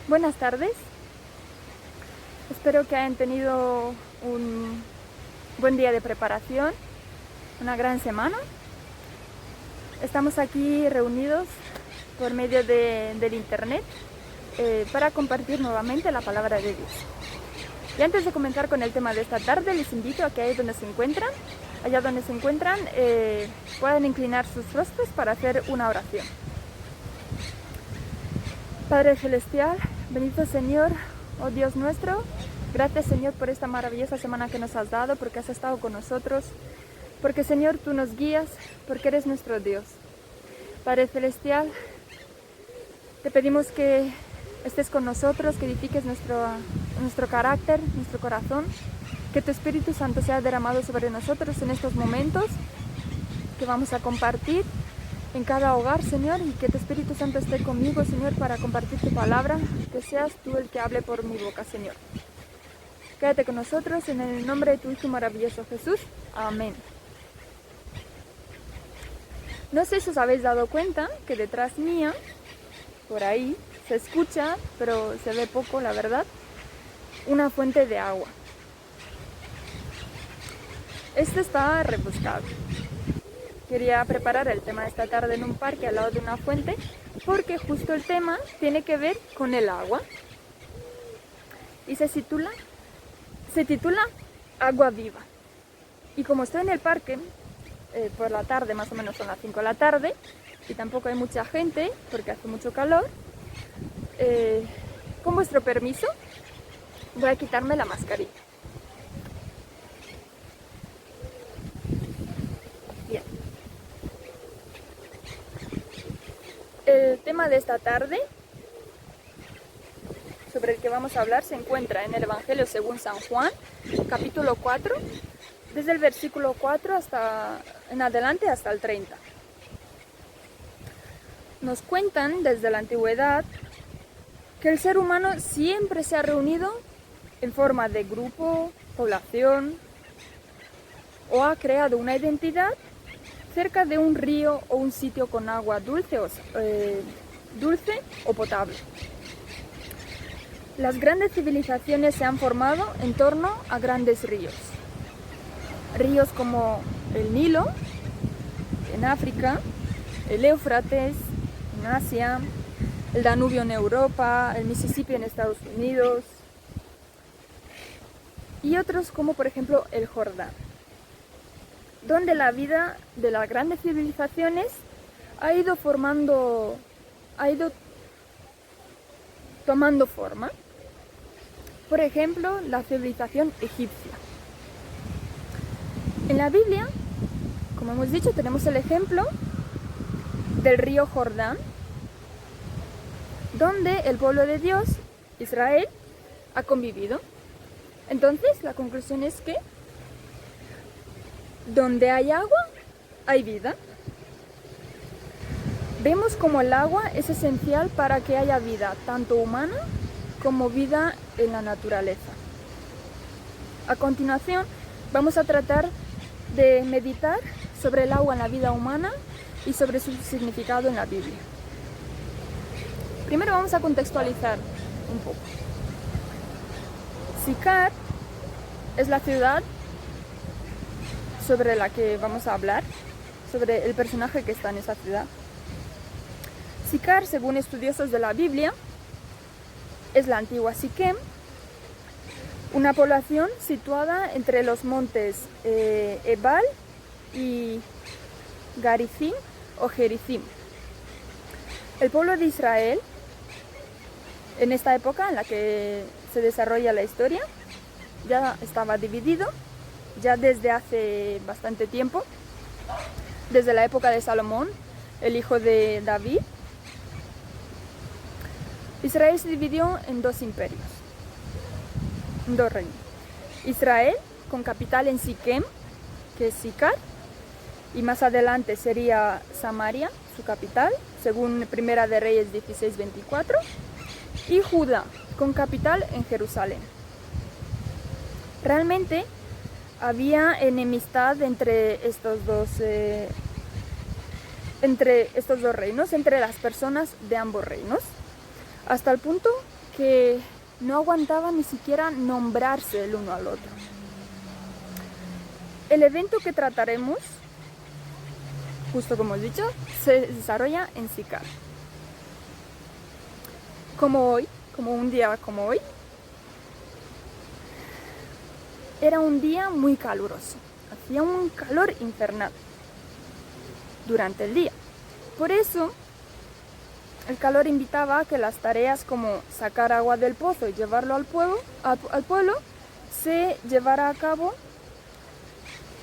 Buenas tardes, espero que hayan tenido un buen día de preparación, una gran semana. Estamos aquí reunidos por medio del internet para compartir nuevamente la palabra de Dios. Y antes de comenzar con el tema de esta tarde, les invito a que allá donde se encuentran, puedan inclinar sus rostros para hacer una oración. Padre Celestial, bendito Señor, oh Dios nuestro, gracias Señor por esta maravillosa semana que nos has dado, porque has estado con nosotros, porque Señor tú nos guías, porque eres nuestro Dios. Padre Celestial, te pedimos que estés con nosotros, que edifiques nuestro carácter, nuestro corazón, que tu Espíritu Santo sea derramado sobre nosotros en estos momentos que vamos a compartir en cada hogar, Señor, y que tu Espíritu Santo esté conmigo, Señor, para compartir tu palabra, que seas tú el que hable por mi boca, Señor. Quédate con nosotros en el nombre de tu Hijo maravilloso Jesús. Amén. No sé si os habéis dado cuenta que detrás mía, por ahí, se escucha, pero se ve poco, la verdad, una fuente de agua. Este está rebuscado. Quería preparar el tema de esta tarde en un parque al lado de una fuente, porque justo el tema tiene que ver con el agua. Y se titula Agua Viva. Y como estoy en el parque, por la tarde, más o menos son las 5 de la tarde, y tampoco hay mucha gente, porque hace mucho calor, con vuestro permiso, voy a quitarme la mascarilla. Bien. El tema de esta tarde, sobre el que vamos a hablar, se encuentra en el Evangelio según San Juan, capítulo 4, desde el versículo 4 en adelante hasta el 30. Nos cuentan desde la antigüedad que el ser humano siempre se ha reunido en forma de grupo, población, o ha creado una identidad cerca de un río o un sitio con agua dulce o potable. Las grandes civilizaciones se han formado en torno a grandes ríos. Ríos como el Nilo, en África, el Éufrates, en Asia, el Danubio en Europa, el Mississippi en Estados Unidos, y otros como por ejemplo el Jordán, donde la vida de las grandes civilizaciones ha ido tomando forma. Por ejemplo, la civilización egipcia. En la Biblia, como hemos dicho, tenemos el ejemplo del río Jordán, donde el pueblo de Dios, Israel, ha convivido. Entonces, la conclusión es que donde hay agua, hay vida. Vemos como el agua es esencial para que haya vida, tanto humana como vida en la naturaleza. A continuación, vamos a tratar de meditar sobre el agua en la vida humana y sobre su significado en la Biblia. Primero vamos a contextualizar un poco. Sicar es la ciudad sobre la que vamos a hablar, sobre el personaje que está en esa ciudad. Sicar, según estudiosos de la Biblia, es la antigua Siquem, una población situada entre los montes Ebal y Garicim o Gerizim. El pueblo de Israel, en esta época en la que se desarrolla la historia, ya estaba dividido, ya desde hace bastante tiempo, desde la época de Salomón, el hijo de David. Israel se dividió en dos imperios, en dos reinos. Israel, con capital en Siquem, que es Sicar, y más adelante sería Samaria, su capital, según Primera de Reyes 16:24, y Judá, con capital en Jerusalén. Realmente había enemistad entre estos dos reinos, entre las personas de ambos reinos, hasta el punto que no aguantaban ni siquiera nombrarse el uno al otro. El evento que trataremos, justo como he dicho, se desarrolla en Sicar. Como un día como hoy, era un día muy caluroso, hacía un calor infernal durante el día. Por eso, el calor invitaba a que las tareas como sacar agua del pozo y llevarlo al pueblo se llevara a cabo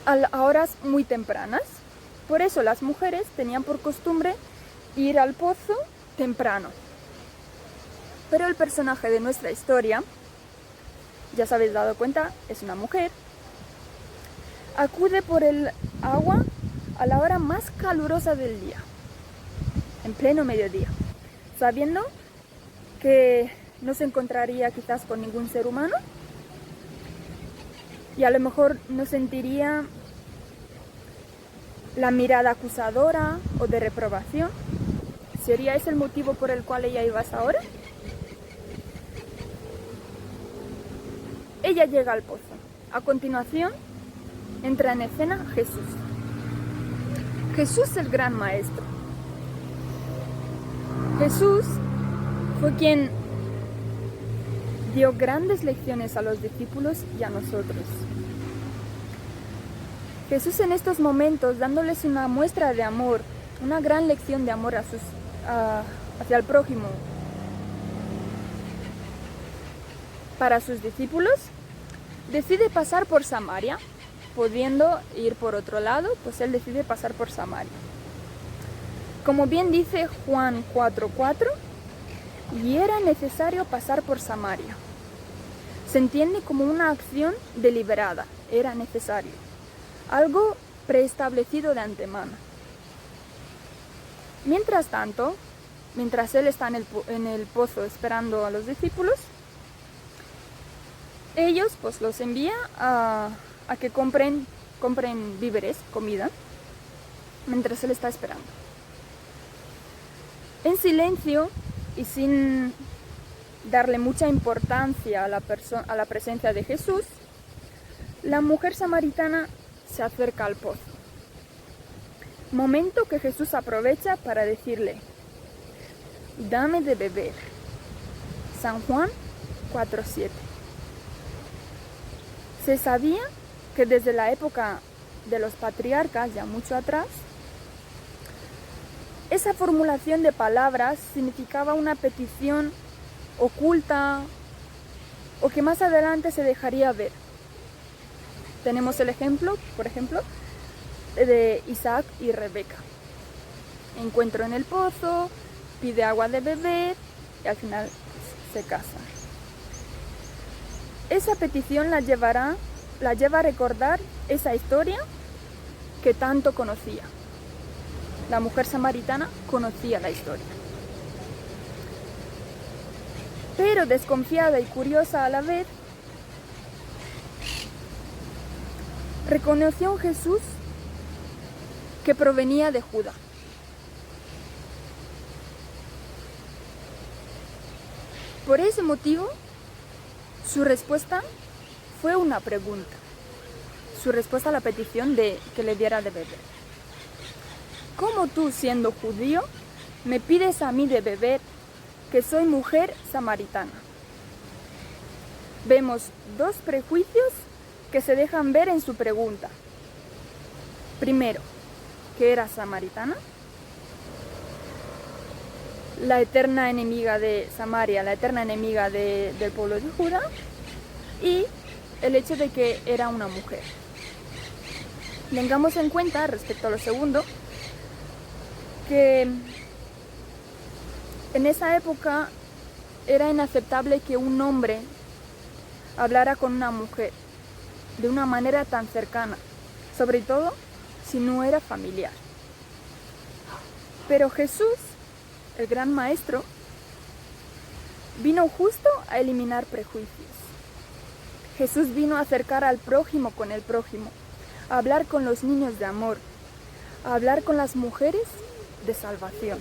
a horas muy tempranas. Por eso las mujeres tenían por costumbre ir al pozo temprano. Pero el personaje de nuestra historia, ya os habéis dado cuenta, es una mujer. Acude por el agua a la hora más calurosa del día, en pleno mediodía, sabiendo que no se encontraría quizás con ningún ser humano y a lo mejor no sentiría la mirada acusadora o de reprobación. ¿Sería ese el motivo por el cual ella iba a esa hora? Ella llega al pozo. A continuación, entra en escena Jesús. Jesús el gran maestro. Jesús fue quien dio grandes lecciones a los discípulos y a nosotros. Jesús en estos momentos, dándoles una muestra de amor, una gran lección de amor hacia el prójimo, para sus discípulos, decide pasar por Samaria, pudiendo ir por otro lado, pues él decide pasar por Samaria. Como bien dice Juan 4:4, y era necesario pasar por Samaria. Se entiende como una acción deliberada, era necesario, algo preestablecido de antemano. Mientras tanto, mientras él está en el pozo esperando a los discípulos, ellos pues los envía a que compren víveres, comida, mientras él está esperando. En silencio y sin darle mucha importancia a la presencia de Jesús, la mujer samaritana se acerca al pozo. Momento que Jesús aprovecha para decirle: dame de beber. San Juan 4:7. Se sabía que desde la época de los patriarcas, ya mucho atrás, esa formulación de palabras significaba una petición oculta o que más adelante se dejaría ver. Tenemos el ejemplo, por ejemplo, de Isaac y Rebeca. Encuentro en el pozo, pide agua de beber y al final se casan. Esa petición la lleva a recordar esa historia que tanto conocía. La mujer samaritana conocía la historia. Pero desconfiada y curiosa a la vez, reconoció en Jesús que provenía de Judá. Por ese motivo, su respuesta fue una pregunta. Su respuesta a la petición de que le diera de beber. ¿Cómo tú, siendo judío, me pides a mí de beber, que soy mujer samaritana? Vemos dos prejuicios que se dejan ver en su pregunta. Primero, que era samaritana, la eterna enemiga de Samaria, la eterna enemiga del pueblo de Judá, y el hecho de que era una mujer. Tengamos en cuenta, respecto a lo segundo, que en esa época era inaceptable que un hombre hablara con una mujer de una manera tan cercana, sobre todo si no era familiar. Pero Jesús, el gran maestro, vino justo a eliminar prejuicios. Jesús vino a acercar al prójimo con el prójimo, a hablar con los niños de amor, a hablar con las mujeres de salvación.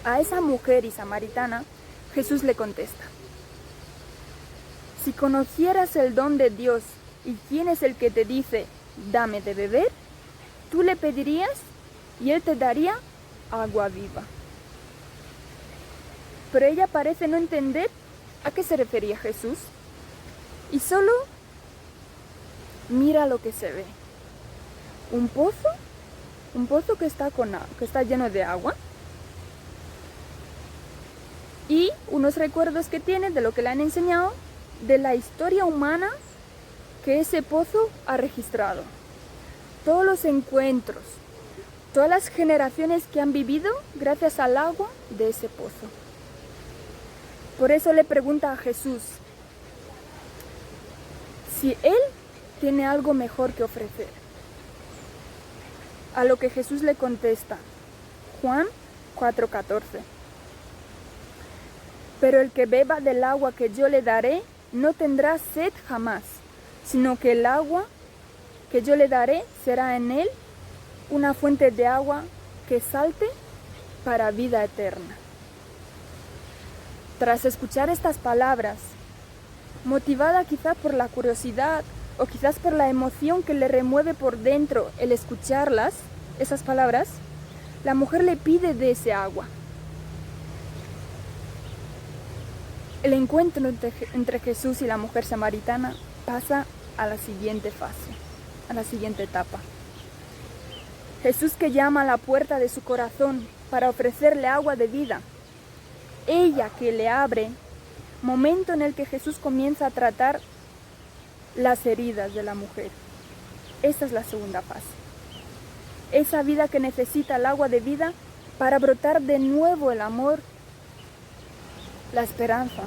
A esa mujer y samaritana, Jesús le contesta: si conocieras el don de Dios y quién es el que te dice, dame de beber, tú le pedirías y él te daría agua viva. Pero ella parece no entender a qué se refería Jesús y solo mira lo que se ve. Un pozo que está lleno de agua y unos recuerdos que tiene de lo que le han enseñado de la historia humana que ese pozo ha registrado. Todos los encuentros, todas las generaciones que han vivido gracias al agua de ese pozo. Por eso le pregunta a Jesús si él tiene algo mejor que ofrecer. A lo que Jesús le contesta, Juan 4:14. Pero el que beba del agua que yo le daré no tendrá sed jamás, sino que el agua que yo le daré será en él una fuente de agua que salte para vida eterna. Tras escuchar estas palabras, motivada quizá por la curiosidad o quizás por la emoción que le remueve por dentro el escucharlas, esas palabras, la mujer le pide de ese agua. El encuentro entre Jesús y la mujer samaritana pasa a la siguiente fase, a la siguiente etapa. Jesús, que llama a la puerta de su corazón para ofrecerle agua de vida. Ella que le abre, momento en el que Jesús comienza a tratar las heridas de la mujer. Esta es la segunda fase. Esa vida que necesita el agua de vida para brotar de nuevo el amor, la esperanza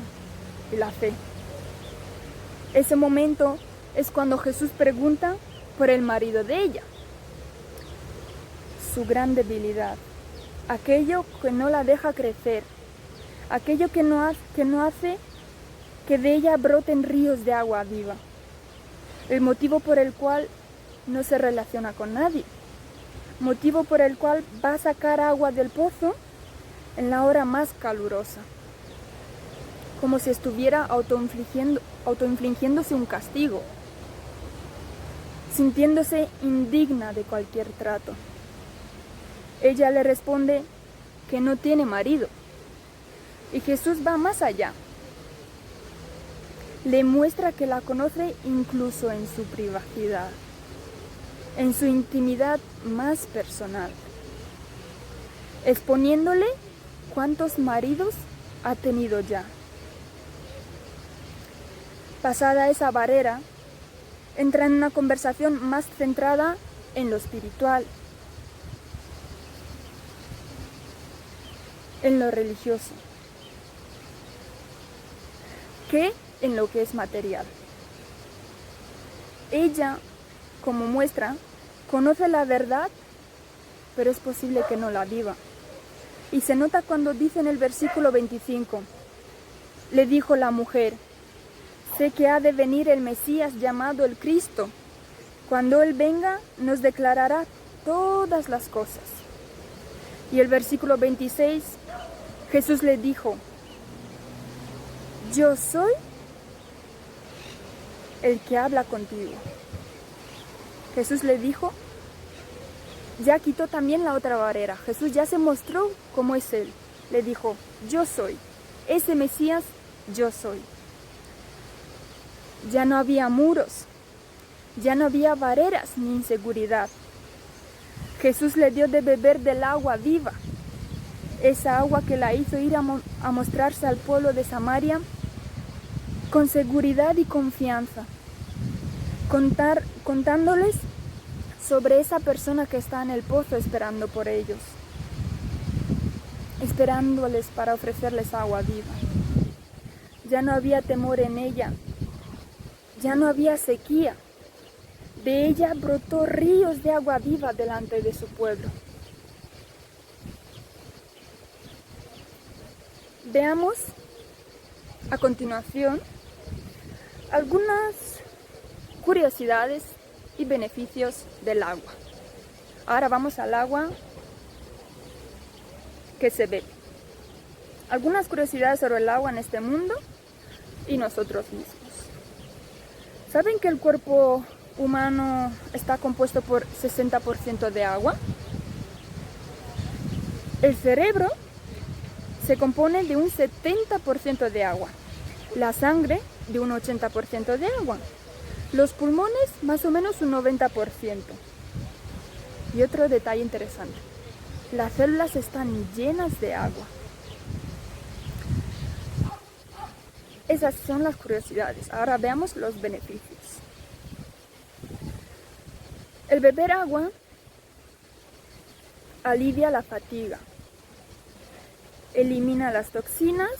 y la fe. Ese momento es cuando Jesús pregunta por el marido de ella, su gran debilidad, aquello que no la deja crecer, aquello que no hace que de ella broten ríos de agua viva, el motivo por el cual no se relaciona con nadie, motivo por el cual va a sacar agua del pozo en la hora más calurosa, como si estuviera autoinfligiéndose un castigo, sintiéndose indigna de cualquier trato. Ella le responde que no tiene marido, y Jesús va más allá. Le muestra que la conoce incluso en su privacidad, en su intimidad más personal, exponiéndole cuántos maridos ha tenido ya. Pasada esa barrera, entra en una conversación más centrada en lo espiritual, en lo religioso, que en lo que es material. Ella, como muestra, conoce la verdad, pero es posible que no la viva. Y se nota cuando dice en el versículo 25, le dijo la mujer, sé que ha de venir el Mesías llamado el Cristo. Cuando Él venga, nos declarará todas las cosas. Y el versículo 26, Jesús le dijo, yo soy el que habla contigo. Jesús le dijo, ya quitó también la otra barrera. Jesús ya se mostró cómo es Él. Le dijo, yo soy. Ese Mesías, yo soy. Ya no había muros. Ya no había barreras ni inseguridad. Jesús le dio de beber del agua viva. Esa agua que la hizo ir a mostrarse al pueblo de Samaria con seguridad y confianza. Contándoles sobre esa persona que está en el pozo esperando por ellos, esperándoles para ofrecerles agua viva. Ya no había temor en ella, ya no había sequía. De ella brotó ríos de agua viva delante de su pueblo. Veamos a continuación algunas curiosidades y beneficios del agua. Ahora vamos al agua que se bebe. Algunas curiosidades sobre el agua en este mundo y nosotros mismos. ¿Saben que el cuerpo humano está compuesto por 60% de agua? El cerebro se compone de un 70% de agua. La sangre de un 80% de agua. Los pulmones más o menos un 90%. Y otro detalle interesante, las células están llenas de agua. Esas son las curiosidades. Ahora veamos los beneficios. El beber agua alivia la fatiga, elimina las toxinas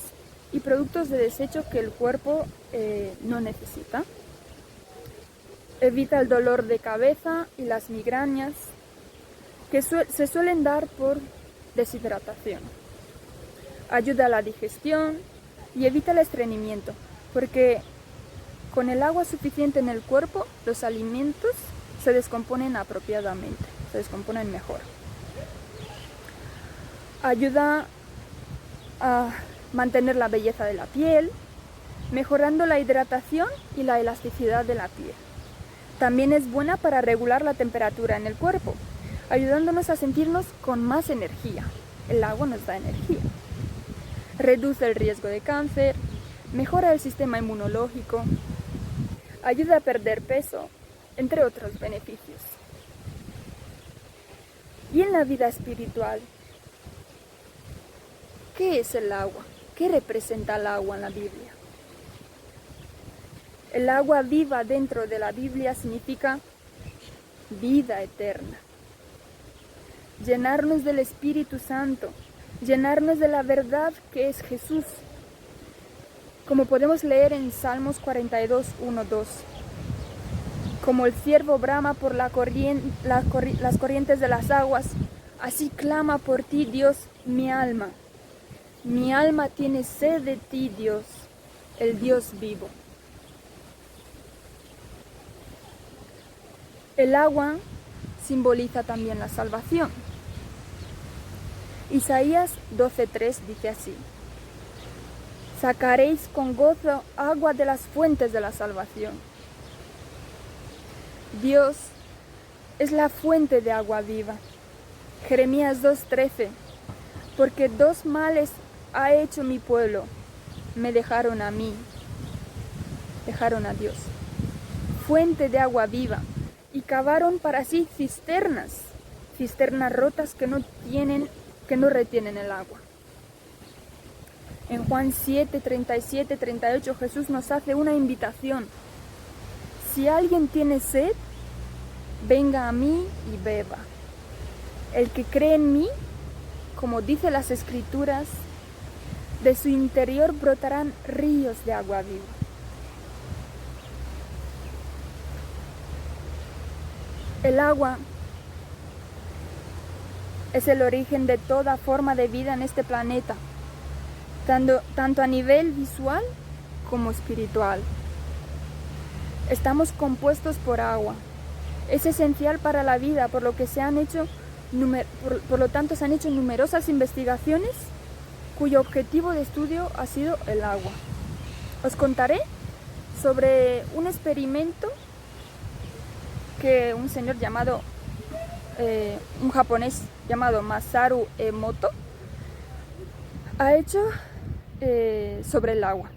y productos de desecho que el cuerpo no necesita. Evita el dolor de cabeza y las migrañas que se suelen dar por deshidratación. Ayuda a la digestión y evita el estreñimiento, porque con el agua suficiente en el cuerpo, los alimentos se descomponen apropiadamente, se descomponen mejor. Ayuda a mantener la belleza de la piel, mejorando la hidratación y la elasticidad de la piel. También es buena para regular la temperatura en el cuerpo, ayudándonos a sentirnos con más energía. El agua nos da energía. Reduce el riesgo de cáncer, mejora el sistema inmunológico, ayuda a perder peso, entre otros beneficios. Y en la vida espiritual, ¿qué es el agua? ¿Qué representa el agua en la Biblia? El agua viva dentro de la Biblia significa vida eterna. Llenarnos del Espíritu Santo, llenarnos de la verdad que es Jesús. Como podemos leer en Salmos 42, 1, 2. Como el ciervo brama por las corrientes de las aguas, así clama por ti, Dios, mi alma. Mi alma tiene sed de ti, Dios, el Dios vivo. El agua simboliza también la salvación. Isaías 12:3 dice así: sacaréis con gozo agua de las fuentes de la salvación. Dios es la fuente de agua viva. Jeremías 2:13: porque dos males ha hecho mi pueblo, me dejaron a mí, dejaron a Dios, fuente de agua viva, y cavaron para sí cisternas rotas que no retienen el agua. En Juan 7:37, 38 Jesús nos hace una invitación: si alguien tiene sed, venga a mí y beba. El que cree en mí, como dice las Escrituras, de su interior brotarán ríos de agua viva. El agua es el origen de toda forma de vida en este planeta, tanto a nivel visual como espiritual. Estamos compuestos por agua. Es esencial para la vida, por lo tanto se han hecho numerosas investigaciones cuyo objetivo de estudio ha sido el agua. Os contaré sobre un experimento que un japonés llamado Masaru Emoto ha hecho sobre el agua,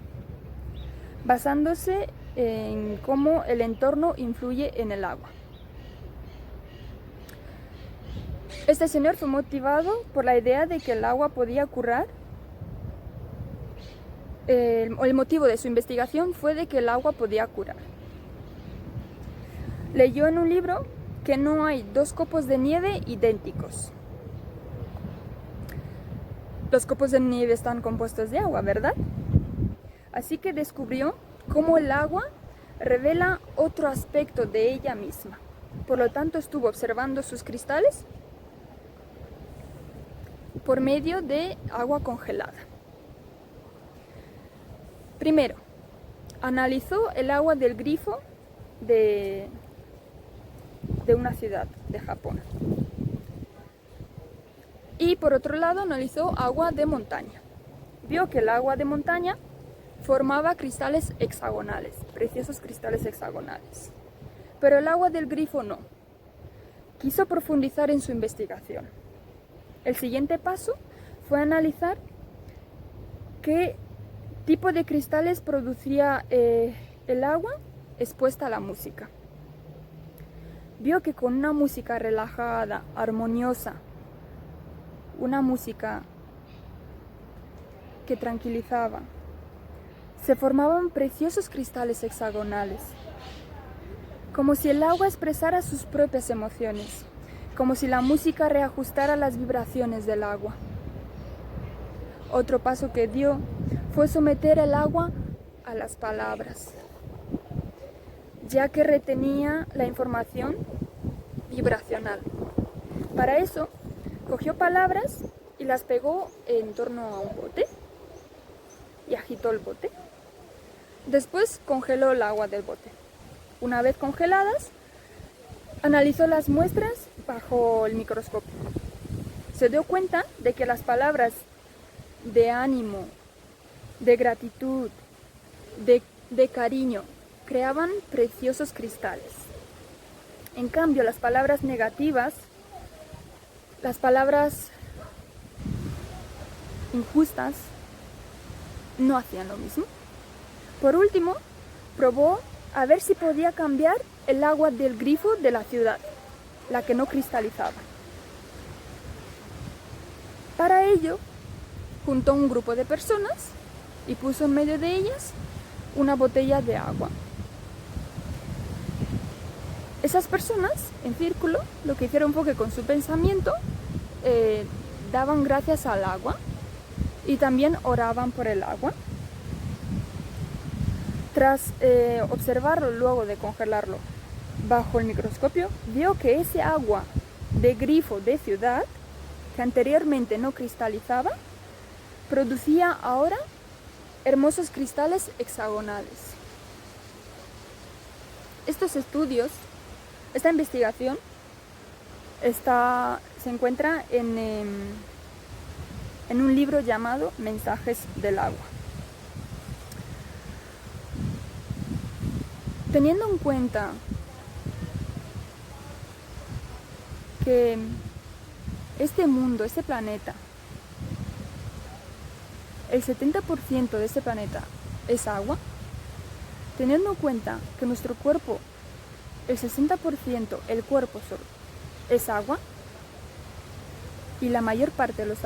basándose en cómo el entorno influye en el agua. Este señor fue motivado por la idea de que el agua podía curar. El motivo de su investigación fue de que el agua podía curar. Leyó en un libro que no hay dos copos de nieve idénticos. Los copos de nieve están compuestos de agua, ¿verdad? Así que descubrió cómo el agua revela otro aspecto de ella misma. Por lo tanto, estuvo observando sus cristales por medio de agua congelada. Primero, analizó el agua del grifo de una ciudad de Japón. Y por otro lado, analizó agua de montaña. Vio que el agua de montaña formaba cristales hexagonales, preciosos cristales hexagonales. Pero el agua del grifo no. Quiso profundizar en su investigación. El siguiente paso fue analizar qué tipo de cristales producía el agua expuesta a la música. Vio que con una música relajada, armoniosa, una música que tranquilizaba, se formaban preciosos cristales hexagonales, como si el agua expresara sus propias emociones, como si la música reajustara las vibraciones del agua. Otro paso que dio fue someter el agua a las palabras, ya que retenía la información vibracional. Para eso, cogió palabras y las pegó en torno a un bote y agitó el bote. Después congeló el agua del bote. Una vez congeladas, analizó las muestras bajo el microscopio. Se dio cuenta de que las palabras de ánimo, de gratitud, de cariño, creaban preciosos cristales. En cambio, las palabras negativas, las palabras injustas, no hacían lo mismo. Por último, probó a ver si podía cambiar el agua del grifo de la ciudad, la que no cristalizaba. Para ello, juntó un grupo de personas y puso en medio de ellas una botella de agua. Esas personas, en círculo, lo que hicieron fue que con su pensamiento daban gracias al agua y también oraban por el agua. Tras observarlo luego de congelarlo bajo el microscopio, vio que ese agua de grifo de ciudad, que anteriormente no cristalizaba, producía ahora hermosos cristales hexagonales. Estos estudios, esta investigación, se encuentra en un libro llamado Mensajes del agua. Teniendo en cuenta que este mundo, este planeta, el 70% de este planeta es agua, teniendo en cuenta que nuestro cuerpo, el 60%, el cuerpo solo, es agua, y la mayor parte de los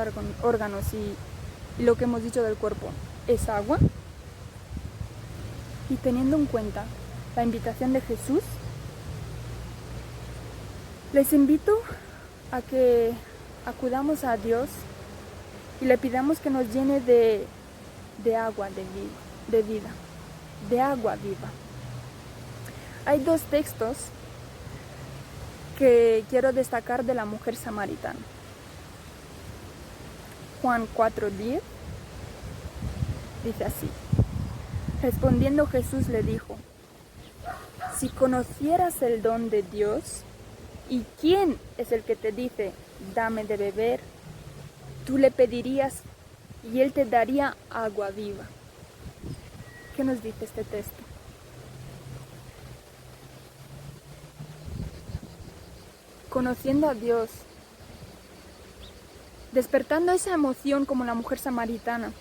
órganos y lo que hemos dicho del cuerpo es agua, y teniendo en cuenta la invitación de Jesús, les invito a que acudamos a Dios y le pidamos que nos llene de agua, de vida, de agua viva. Hay dos textos que quiero destacar de la mujer samaritana. Juan 4:10 dice así: respondiendo Jesús le dijo: Si conocieras el don de Dios, ¿y quién es el que te dice, dame de beber? Tú le pedirías y él te daría agua viva. ¿Qué nos dice este texto? Conociendo a Dios, despertando esa emoción como la mujer samaritana,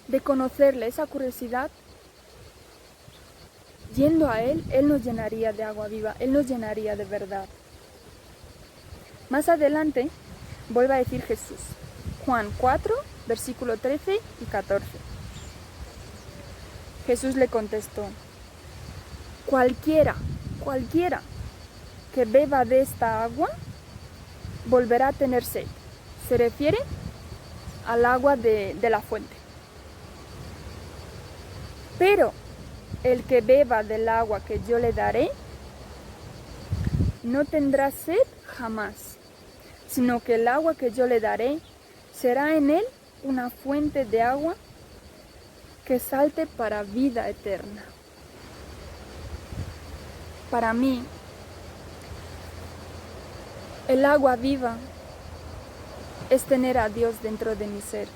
de conocerle, esa curiosidad, yendo a Él, Él nos llenaría de agua viva, Él nos llenaría de verdad. Más adelante, vuelve a decir Jesús, Juan 4, versículo 13 y 14. Jesús le contestó, cualquiera que beba de esta agua, volverá a tener sed. Se refiere al agua de la fuente. Pero el que beba del agua que yo le daré, no tendrá sed jamás, sino que el agua que yo le daré será en él una fuente de agua que salte para vida eterna. Para mí, el agua viva es tener a Dios dentro de mi ser,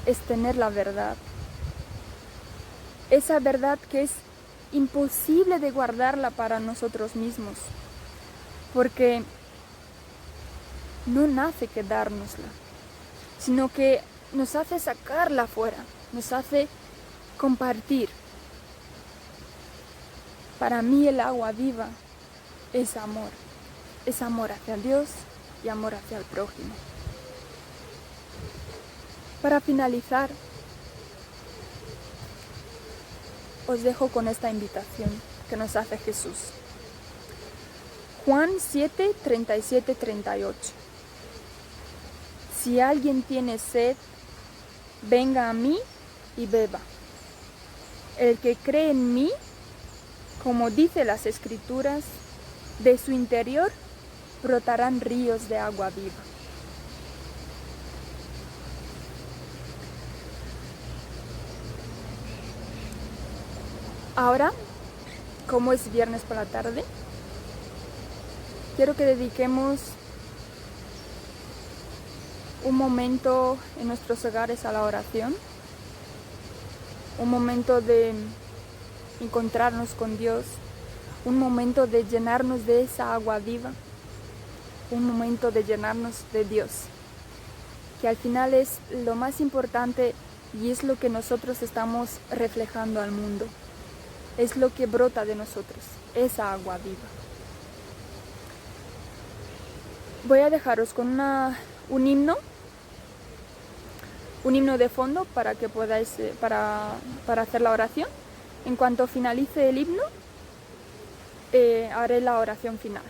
es tener la verdad. Esa verdad que es imposible de guardarla para nosotros mismos, porque no nace quedárnosla, sino que nos hace sacarla afuera, nos hace compartir. Para mí el agua viva es amor hacia Dios y amor hacia el prójimo. Para finalizar, os dejo con esta invitación que nos hace Jesús. Juan 7, 37, 38. Si alguien tiene sed, venga a mí y beba. El que cree en mí, como dice las Escrituras, de su interior brotarán ríos de agua viva. Ahora, como es viernes por la tarde, quiero que dediquemos un momento en nuestros hogares a la oración, un momento de encontrarnos con Dios, un momento de llenarnos de esa agua viva, un momento de llenarnos de Dios, que al final es lo más importante y es lo que nosotros estamos reflejando al mundo, es lo que brota de nosotros, esa agua viva. Voy a dejaros con un himno de fondo para que podáis, para hacer la oración. En cuanto finalice el himno, haré la oración final.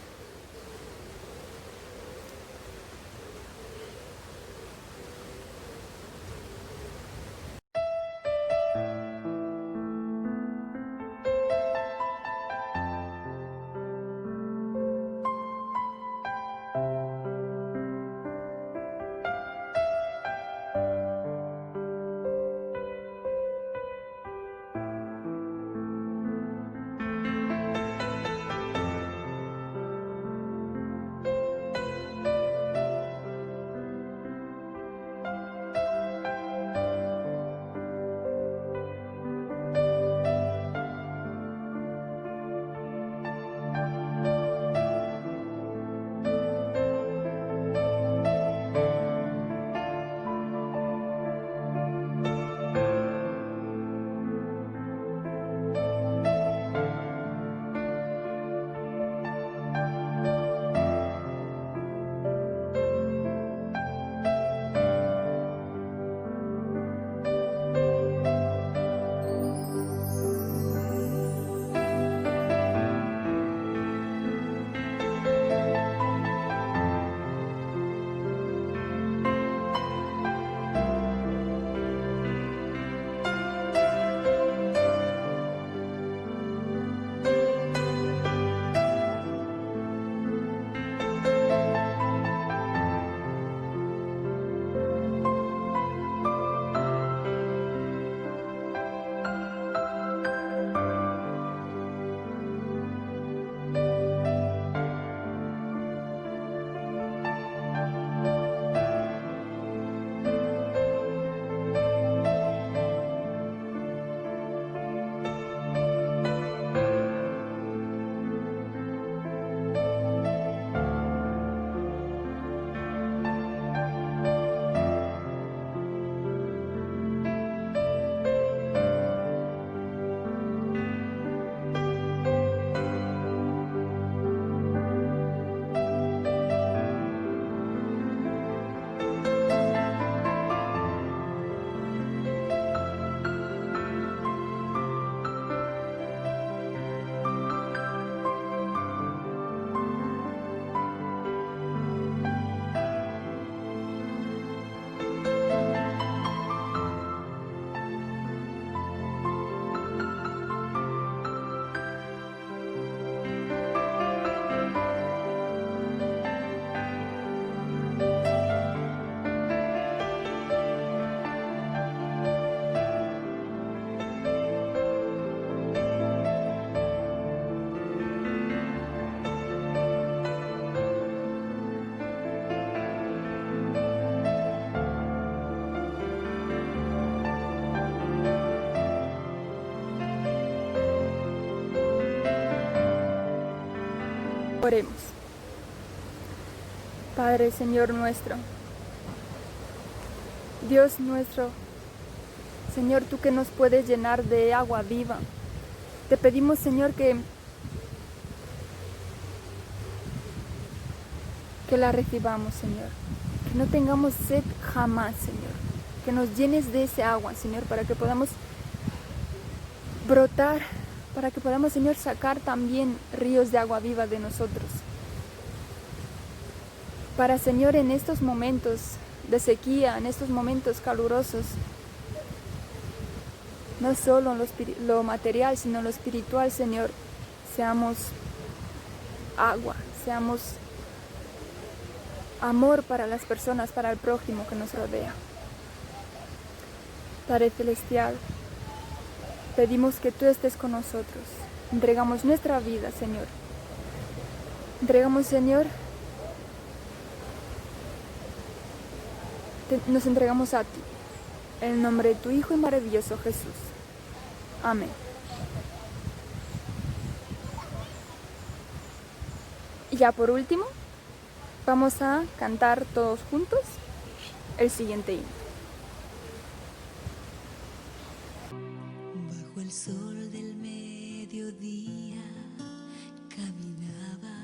Oremos. Padre, Señor nuestro, Dios nuestro, Señor, tú que nos puedes llenar de agua viva, te pedimos, Señor, que la recibamos, Señor, que no tengamos sed jamás, Señor, que nos llenes de ese agua, Señor, para que podamos brotar, para que podamos, Señor, sacar también ríos de agua viva de nosotros. Para, Señor, en estos momentos de sequía, en estos momentos calurosos, no solo en lo material, sino en lo espiritual, Señor, seamos agua, seamos amor para las personas, para el prójimo que nos rodea. Padre Celestial, pedimos que tú estés con nosotros. Entregamos nuestra vida, Señor. Entregamos, Señor, nos entregamos a ti. En el nombre de tu Hijo y maravilloso Jesús. Amén. Y ya por último, vamos a cantar todos juntos el siguiente himno. Bajo el sol del mediodía caminaba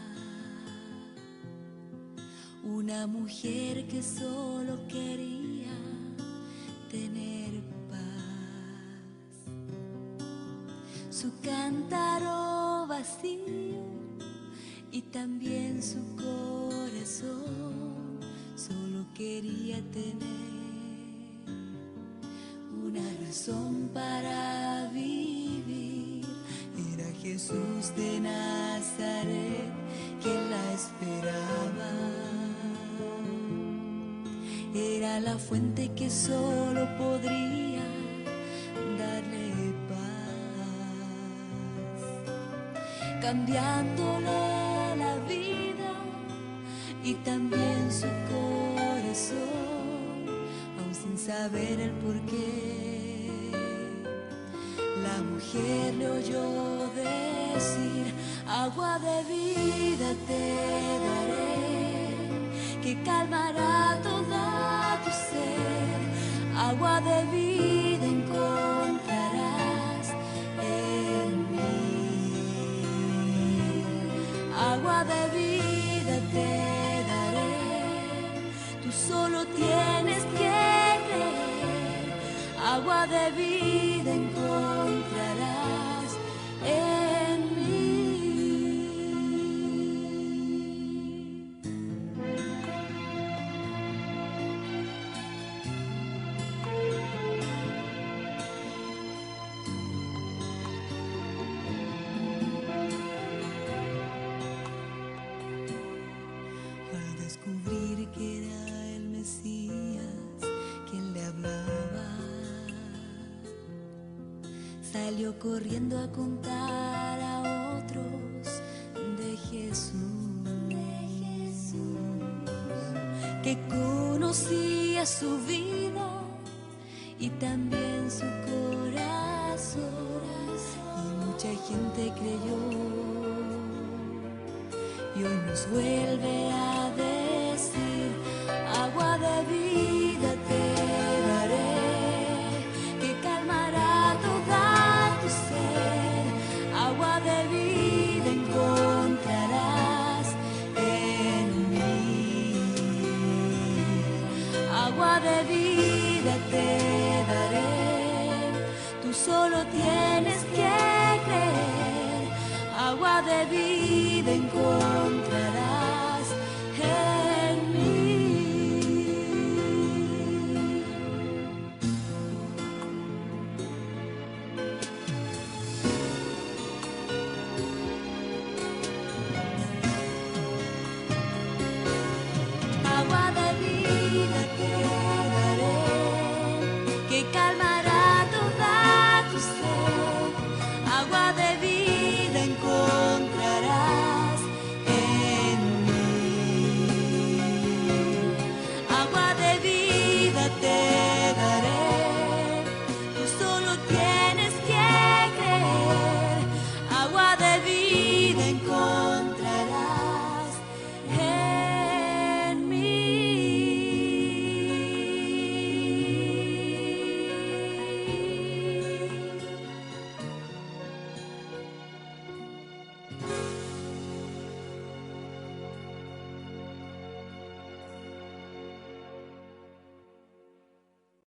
una mujer que solo quería tener paz. Su cántaro vacío y también su corazón solo quería tener una razón para vivir. Era Jesús de Nazaret quien la esperaba. Era la fuente que solo podría darle paz, cambiándole la vida y también su corazón, aún sin saber el porqué. La mujer le oyó decir: agua de vida te daré, que calmará toda tu sed. Agua de vida encontrarás en mí. Agua de vida te daré, tú solo tienes que creer. Agua de vida encontrarás en mí. Al descubrir que era el Mesías quien le hablaba, salió corriendo a contar a otros de Jesús, que conocía su vida y también su corazón, y mucha gente creyó. Y hoy nos vuelve a decir: agua de vida te daré, que calmará toda tu sed. Agua de vida encontrarás en mí. Agua de vida